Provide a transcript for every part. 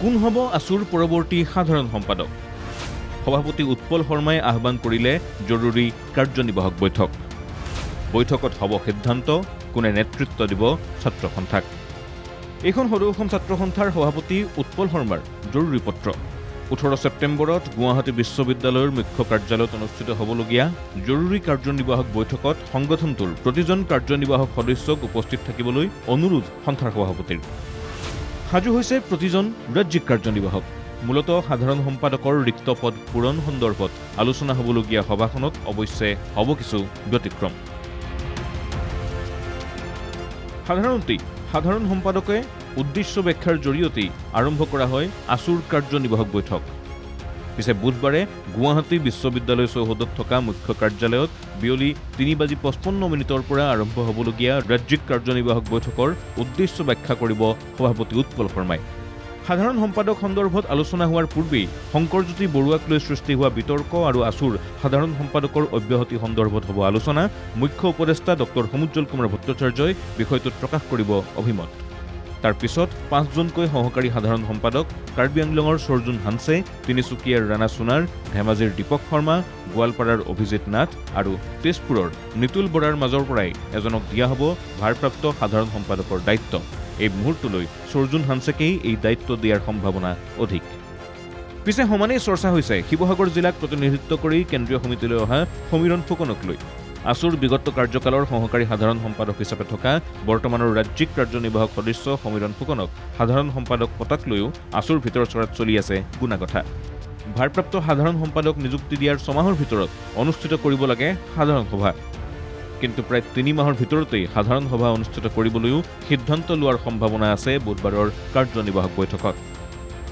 কোন হ'ব আসুৰ পৰৱৰ্তী সাধাৰণ সম্পাদক সভাপতি উৎপল শৰ্মাই আহ্বান কৰিলে জৰুৰী কাৰ্যনিৰ্বাহক বৈঠক বৈঠকত হ'ব সিদ্ধান্ত কোনে নেতৃত্ব দিব ছাত্ৰ সন্থাক এখন সদৌ অসম ছাত্ৰ সন্থাৰ সভাপতি উৎপল শৰ্মাৰ জৰুৰী পত্ৰ 18 ছেপ্টেম্বৰত গুৱাহাটী বিশ্ববিদ্যালয়ৰ মুখ্য কাৰ্যালয়ত অনুষ্ঠিত হ'বলগীয়া জৰুৰী কাৰ্যনিৰ্বাহক বৈঠকত সংগঠনটোৰ প্ৰতিজন কাৰ্যনিৰ্বাহক সদস্যক উপস্থিত থাকিবলৈ অনুৰোধ সন্থাৰ সভাপতিৰ সাজু হৈছে প্ৰতিজন ৰাজ্যিক কাৰ্যনিৰ্বাহক মূলত সাধাৰণ সম্পাদকৰ ৰিক্ত পদ পূৰণ সন্দৰ্ভত আলোচনা হ'বলগীয়া সভাখনত অৱশ্যে হ'ব কিছু ব্যতিক্ৰম সাধাৰণ সম্পাদকে উদ্দেশ্য ব্যাখ্যাৰ জৰিয়তে আৰম্ভ কৰা হয় আসুৰ কাৰ্যনিৰ্বাহক বৈঠক পিছে বুধবাৰে গুৱাহাটী বিশ্ববিদ্যালয় চৌহদত থকা মুখ্য কাৰ্যালয়ত বিয়লি 3:55 পৰা আৰম্ভ হ'বলগীয়া ৰাজ্যিক কাৰ্যনিৰ্বাহক বৈঠকৰ উদ্দেশ্য ব্যাখ্যা কৰিব সভাপতি উৎপল শৰ্মাই সাধাৰণ সম্পাদক সন্দৰ্ভত আলোচনা হোৱাৰ পূৰ্বেই শংকৰজ্যোতি বৰুৱাক লৈ সৃষ্টি হোৱা বিতৰ্ক আৰু আসুৰ সাধাৰণ সম্পাদকৰ অব্যাহতি সন্দৰ্ভত হ'ব আলোচনা মুখ্য উপদেষ্টা ডক্টৰ সমুজ্জ্বল কুমাৰ ভট্টাচাৰ্যই বিষয়টোত প্ৰকাশ কৰিব অভিমত তাৰ পিছত 5 জনকৈ সহকাৰী সাধাৰণ সম্পাদক কাৰ্বি আংলঙৰ সৰ্জুন হানছে তিনিচুকীয়াৰ ৰাণা সোণাৰ ধেমাজিৰ দীপক শৰ্মা গোৱালপাৰাৰ অভিজিত নাথ আৰু তেজপুৰৰ নিতুল বৰাৰ মাজৰ পৰাই এজনক দিয়া হ'ব ভাৰপ্ৰাপ্ত সাধাৰণ সম্পাদকৰ দায়িত্ব এই মুহূৰ্তলৈ সৰ্জুন হানছেকেই এই দায়িত্ব দিয়াৰ সম্ভাৱনা অধিক পিছে সমানেই চৰ্চা হৈছে শিৱসাগৰ জিলাক প্ৰতিনিধিত্ব কৰি কেন্দ্ৰীয় সমিতিলৈ অহা সমীৰণ ফুকনক লৈ আসুৰ বিগত কাৰ্যকালৰ সহকাৰী সাধাৰণ সম্পাদক হিচাপে থকা বৰ্তমানৰ ৰাজ্যিক কাৰ্যনিৰ্বাহক সদস্য সমীৰণ ফুকনক সাধাৰণ সম্পাদক পতাক লৈও আসুৰ ভিতৰ চৰাত চলি আছে গুণাগথা ভাৰপ্ৰাপ্ত সাধাৰণ সম্পাদক নিযুক্তি দিয়াৰ 6 মাহৰ ভিতৰত অনুষ্ঠিত কৰিব লাগে সাধাৰণ সভা কিন্তু প্ৰায় 3 মাহৰ ভিতৰতেই সাধাৰণ সভা অনুষ্ঠিত কৰিবলৈও সিদ্ধান্ত লোৱাৰ সম্ভাৱনা আছে বুধবাৰৰ কাৰ্যনিৰ্বাহক বৈঠকত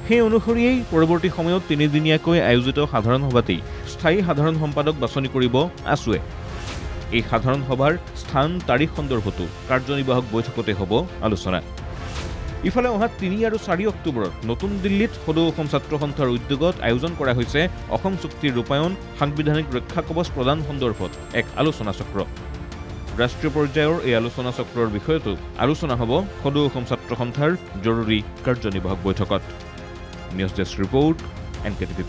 সেই অনুসৰিয়েই পৰৱৰ্তী সময়ত 3 দিনীয়াকৈ আয়োজিত সাধাৰণ সভাতেই স্থায়ী সাধাৰণ সম্পাদক বাছনি কৰিব আসুৱে এই সাধাৰণ সভাৰ স্থান তাৰিখ সন্দৰ্ভতো কাৰ্যনিৰ্বাহক বৈঠকতে হ'ব আলোচনা ইফালে অহা 3 আৰু 4 অক্টোবৰত নতুন দিল্লীত সদৌ অসম ছাত্ৰ সন্থাৰ উদ্যোগত আয়োজন কৰা হৈছে অসম চুক্তিৰ ৰূপায়ণ সাংবিধানিক ৰক্ষা কৱচ প্ৰদান সন্দৰ্ভত এক আলোচনা চক্ৰ ৰাষ্ট্ৰীয় পৰ্যায়ৰ এই আলোচনা চক্ৰৰ বিষয়তো আলোচনা হ'ব সদৌ অসম ছাত্ৰ সন্থাৰ জৰুৰী কাৰ্যনিৰ্বাহক বৈঠকত নিউজ ডেস্ক ৰিপৰ্ট NKTV+